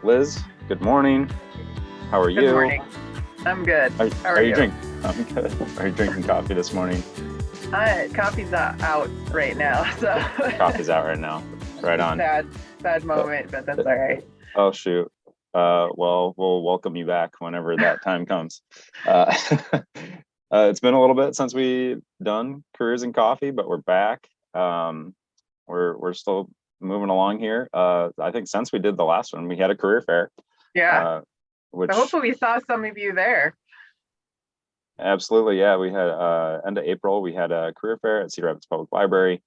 Liz, good morning. How are Good you? morning. I'm good. Are, How are are you you? drinking? I'm good. Are you drinking coffee this morning? Coffee's out right now, so Coffee's out right now. Right it's a on. sad Uh, moment, but that's all right. oh shoot. Well, we'll welcome you back whenever that time comes. Uh, it's been a little bit since we done careers in coffee, but we're back. We're still moving along here. I think since we did the last one, we had a career fair, Yeah. uh, So which hopefully we saw some of you there. absolutely, yeah. We had end of April, we had a career fair at Cedar Rapids Public Library.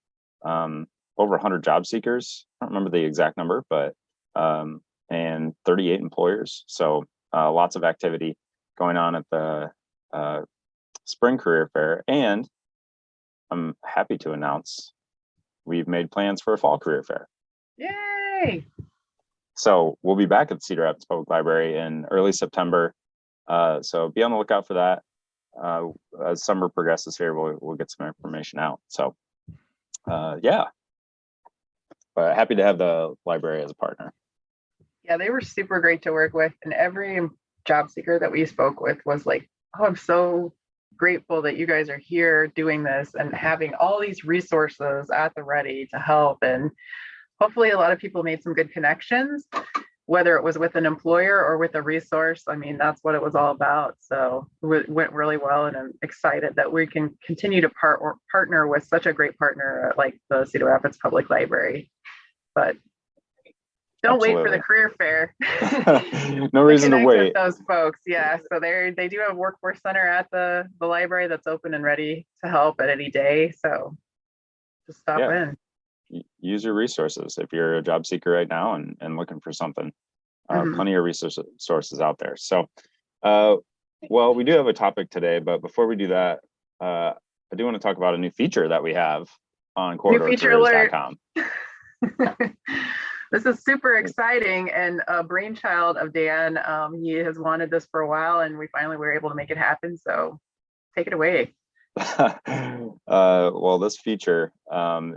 Um, over 100 job seekers. I don't remember the exact number, but and 38 employers. So lots of activity going on at the uh, spring career fair. And I'm happy to announce we've made plans for a fall career fair. Yay! So we'll be back at the Cedar Rapids Public Library in early September. So be on the lookout for that. As summer progresses here, we'll get some information out. So yeah, but happy to have the library as a partner. Yeah, they were super great to work with, and every job seeker that we spoke with was like, "Oh, I'm so grateful that you guys are here doing this and having all these resources at the ready to help." And hopefully, a lot of people made some good connections, whether it was with an employer or with a resource. I mean, that's what it was all about. So it went really well, and I'm excited that we can continue to partner with such a great partner like the Cedar Rapids Public Library. But don't wait for the Absolutely. career fair No to reason to connect with wait. those folks. Yeah, so they do have workforce center at the library that's open and ready to help at any day. So just stop Yeah, in. use your resources if you're a job seeker right now and looking for something. Mm-hmm. Plenty of resources out there. So, uh, well, we do have a topic today, but before we do that, I do want to talk about a new feature that we have on New feature alert. corridorcareers.com. This is super exciting and a brainchild of Dan. He has wanted this for a while, and we finally were able to make it happen. So take it away. Well, this feature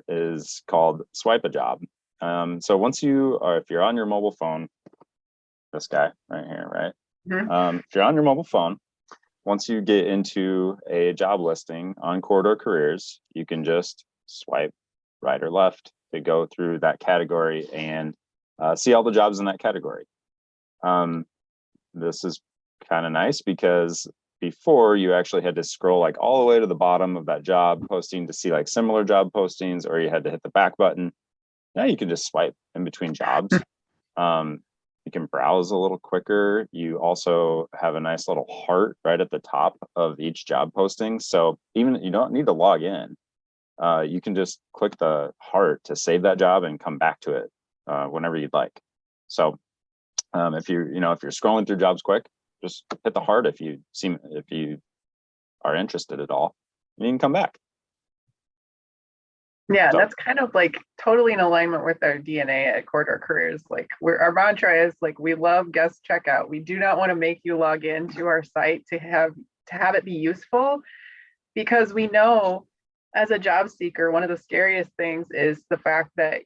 is called Swipe a Job. So once you are, if you're on your mobile phone, this guy right here, right? Mm-hmm. If you're on your mobile phone, once you get into a job listing on Corridor Careers, you can just swipe right or left to go through that category and see all the jobs in that category. This is kind of nice because before you actually had to scroll like all the way to the bottom of that job posting to see like similar job postings, or you had to hit the back button. Now you can just swipe in between jobs. Um, you can browse a little quicker. You also have a nice little heart right at the top of each job posting. So even you don't need to log in. You can just click the heart to save that job and come back to it whenever you'd like. So if you're scrolling through jobs quick, just hit the heart if you are interested at all. And you can come back. Yeah, So that's kind of like totally in alignment with our DNA at Corridor Careers. Like our mantra is like we love guest checkout. We do not want to make you log in to our site to have it be useful, because we know as a job seeker, one of the scariest things is the fact that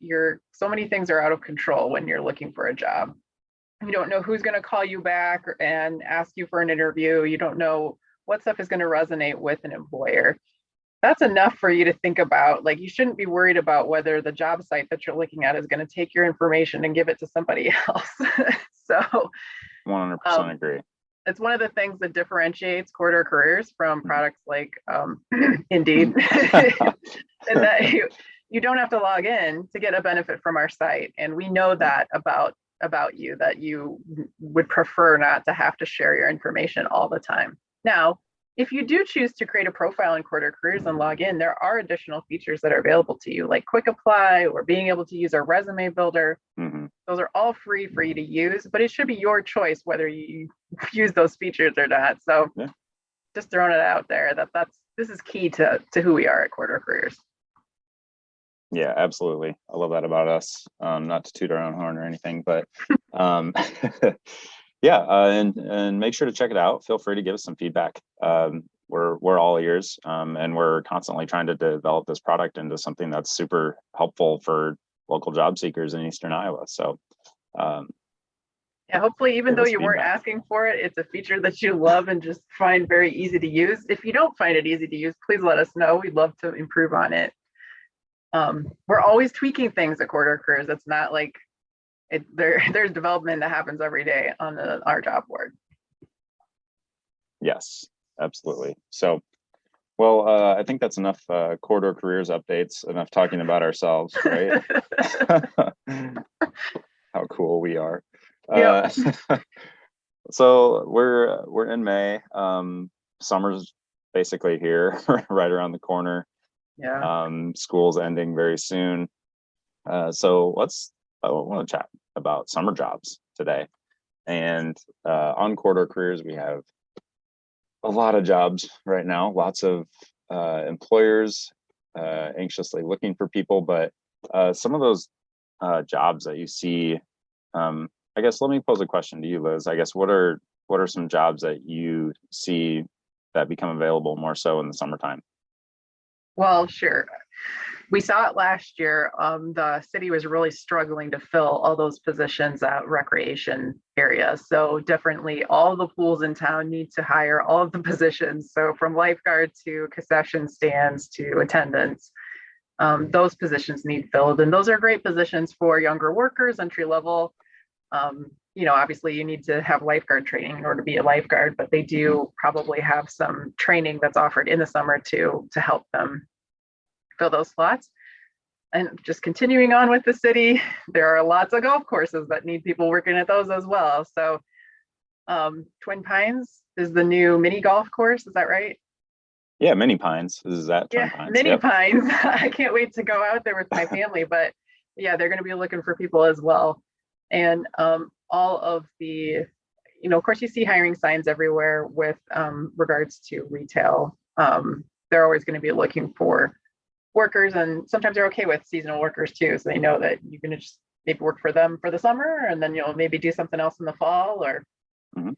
so many things are out of control when you're looking for a job. You don't know who's going to call you back and ask you for an interview. You don't know what stuff is going to resonate with an employer. That's enough for you to think about. Like, you shouldn't be worried about whether the job site that you're looking at is going to take your information and give it to somebody else. So 100% um, agree. it's one of the things that differentiates Corridor Careers from products like Indeed, and that you don't have to log in to get a benefit from our site. And we know that about you, that you would prefer not to have to share your information all the time. Now, if you do choose to create a profile in Corridor Careers and log in, there are additional features that are available to you, like quick apply or being able to use our resume builder. Mm-hmm. Those are all free for you to use, but it should be your choice whether you use those features or not. So Yeah. just throwing it out there this is key to who we are at Corridor Careers. Yeah, absolutely. I love that about us. Not to toot our own horn or anything, but yeah, and make sure to check it out. Feel free to give us some feedback. We're all ears, and we're constantly trying to develop this product into something that's super helpful for local job seekers in Eastern Iowa. So Yeah, hopefully, even give though us you weren't feedback. asking for it, it's a feature that you love and just find very easy to use. If you don't find it easy to use, please let us know. We'd love to improve on it. We're always tweaking things at Corridor Careers. It's not like there's development that happens every day on our job board. Yes, absolutely. So, well, I think that's enough corridor careers updates, enough talking about ourselves, right? How cool we are. Yep. So we're in May. Summer's basically here, right around the corner. Yeah. School's ending very soon. So I want to chat about summer jobs today. And on Corridor Careers, we have a lot of jobs right now, lots of employers anxiously looking for people, but some of those jobs that you see, I guess let me pose a question to you, Liz. I guess what are some jobs that you see that become available more so in the summertime? Well, sure. We saw it last year. The city was really struggling to fill all those positions at recreation areas. So definitely all the pools in town need to hire all of the positions. So from lifeguard to concession stands to attendants, those positions need filled. And those are great positions for younger workers, entry level. Obviously you need to have lifeguard training in order to be a lifeguard, but they do probably have some training that's offered in the summer to help them fill those slots. And just continuing on with the city, there are lots of golf courses that need people working at those as well. So Twin Pines is the new mini golf course. Is that right? Yeah, Mini Pines. Is that Twin Yeah, Pines? mini Yep. Pines. I can't wait to go out there with my family, but yeah, they're going to be looking for people as well. And all of the, of course, you see hiring signs everywhere with regards to retail. They're always going to be looking for workers, and sometimes they're okay with seasonal workers too. So they know that you're going to just maybe work for them for the summer, and then you'll maybe do something else in the fall, or Mhm.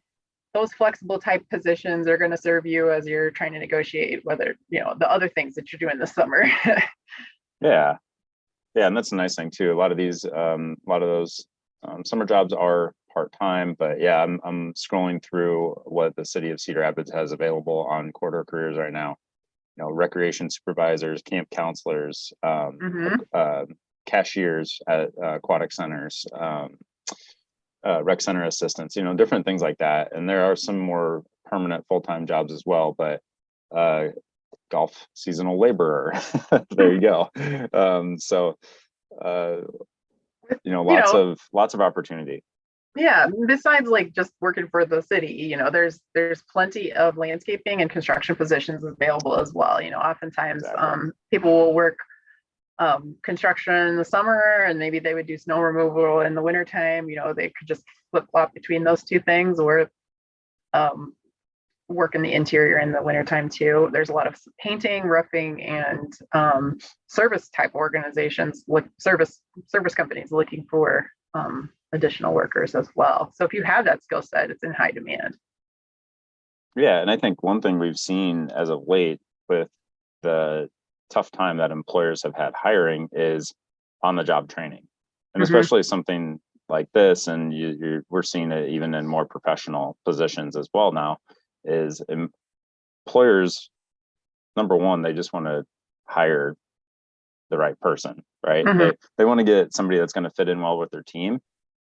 those flexible type positions are going to serve you as you're trying to negotiate whether, the other things that you're doing this summer. Yeah. Yeah, and that's a nice thing too. A lot of those summer jobs are part-time, but yeah, I'm scrolling through what the city of Cedar Rapids has available on Corridor Careers right now. Recreation supervisors, camp counselors, Mm-hmm. cashiers at aquatic centers, rec center assistants, different things like that. And there are some more permanent full-time jobs as well, but golf seasonal laborer, there you go. So you know lots of opportunity. yeah, besides like just working for the city, there's plenty of landscaping and construction positions available as well. Oftentimes Exactly. people will work construction in the summer, and maybe they would do snow removal in the wintertime. They could just flip flop between those two things, or um, work in the interior in the wintertime too. There's a lot of painting, roofing, and service type organizations, like service companies looking for additional workers as well. So if you have that skill set, it's in high demand. Yeah, and I think one thing we've seen as of late with the tough time that employers have had hiring is on the job training, and Mm-hmm. especially something like this, and we're seeing it even in more professional positions as well now, is employers, number one, they just want to hire the right person, right? Mm-hmm. They want to get somebody that's going to fit in well with their team,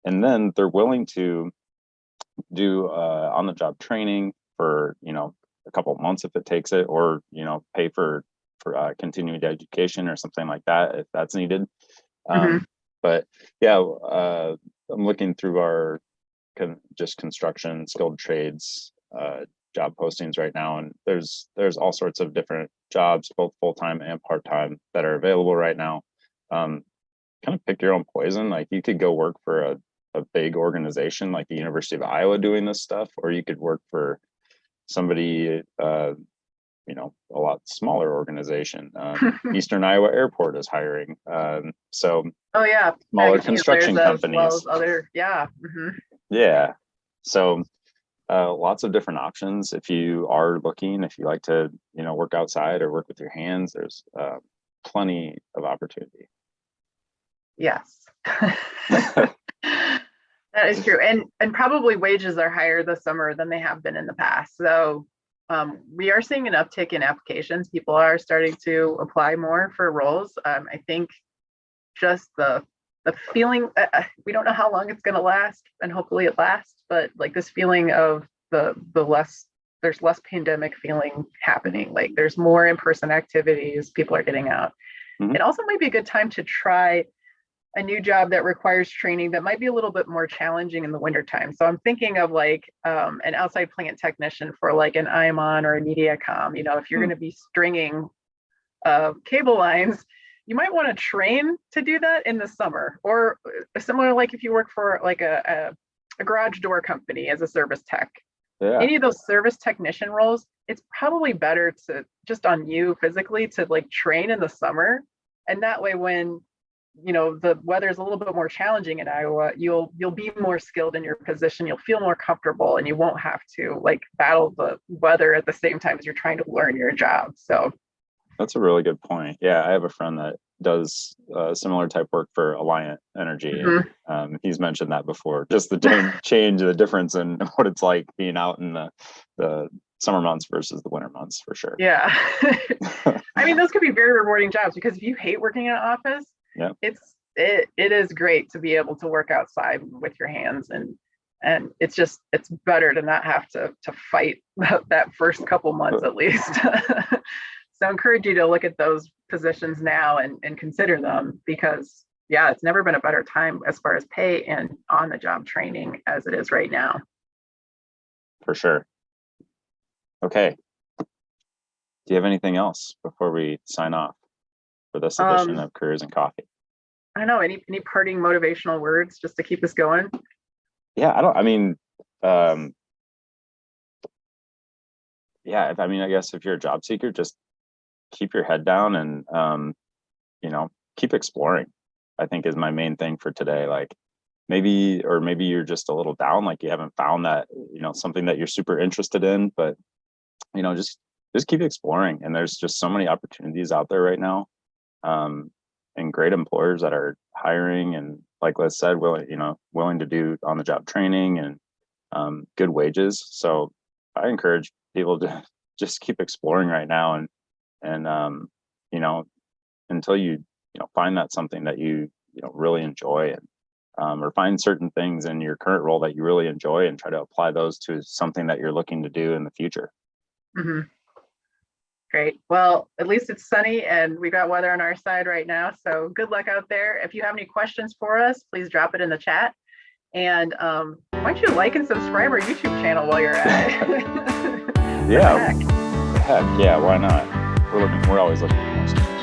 and then they're willing to do on the job training for a couple of months if it takes it, or pay for continuing education or something like that if that's needed. Mm-hmm. But yeah, I'm looking through our just construction skilled trades job postings right now, and there's all sorts of different jobs, both full-time and part-time, that are available right now. Kind of pick your own poison. Like, you could go work for a big organization like the University of Iowa doing this stuff, or you could work for somebody a lot smaller organization. Eastern Iowa Airport is hiring, so Oh yeah, smaller packaging handlers construction as well companies. as other. Yeah. Mm-hmm. Yeah, so lots of different options. If you are looking, if you like to work outside or work with your hands, there's plenty of opportunity. Yes. That is true. And probably wages are higher this summer than they have been in the past. So we are seeing an uptick in applications. People are starting to apply more for roles. I think just the feeling, we don't know how long it's going to last, and hopefully it lasts, but like this feeling of the less, there's less pandemic feeling happening. Like there's more in-person activities, people are getting out. Mhm. It also might be a good time to try a new job that requires training that might be a little bit more challenging in the wintertime. So I'm thinking of like an outside plant technician for like an IMON or a MediaCom. You know, if you're going to be stringing cable lines, you might want to train to do that in the summer, or similar like if you work for like a garage door company as a service tech. Yeah. Any of those service technician roles, it's probably better to just on you physically to like train in the summer. And that way, when you know the weather is a little bit more challenging in Iowa, you'll be more skilled in your position, you'll feel more comfortable, and you won't have to like battle the weather at the same time as you're trying to learn your job. So That's a really good point. Yeah, I have a friend that does similar type work for Alliant Energy, and he's mentioned that before. Just the change, the difference in what it's like being out in the summer months versus the winter months, for sure. Yeah. I mean, those could be very rewarding jobs, because if you hate working in an office, Yeah. it is great to be able to work outside with your hands, and it's better to not have to fight that first couple months at least. So I encourage you to look at those positions now and consider them, because yeah, it's never been a better time as far as pay and on the job training as it is right now. For sure. Okay. Do you have anything else before we sign off for this edition of Careers and Coffee? I don't know, any parting motivational words just to keep us going? Yeah, I guess if you're a job seeker, just keep your head down and keep exploring, I think, is my main thing for today. Like maybe you're just a little down, like you haven't found that, something that you're super interested in, but just keep exploring. And there's just so many opportunities out there right now, and great employers that are hiring, and like Liz said, willing to do on the job training and good wages. So I encourage people to just keep exploring right now, and until you find that something that you really enjoy, and or find certain things in your current role that you really enjoy, and try to apply those to something that you're looking to do in the future. Mm-hmm. Great. Well, at least it's sunny and we got weather on our side right now. So good luck out there. If you have any questions for us, please drop it in the chat. And why don't you like and subscribe our YouTube channel while you're at it? Yeah. Heck yeah, why not? We're always looking for more stuff.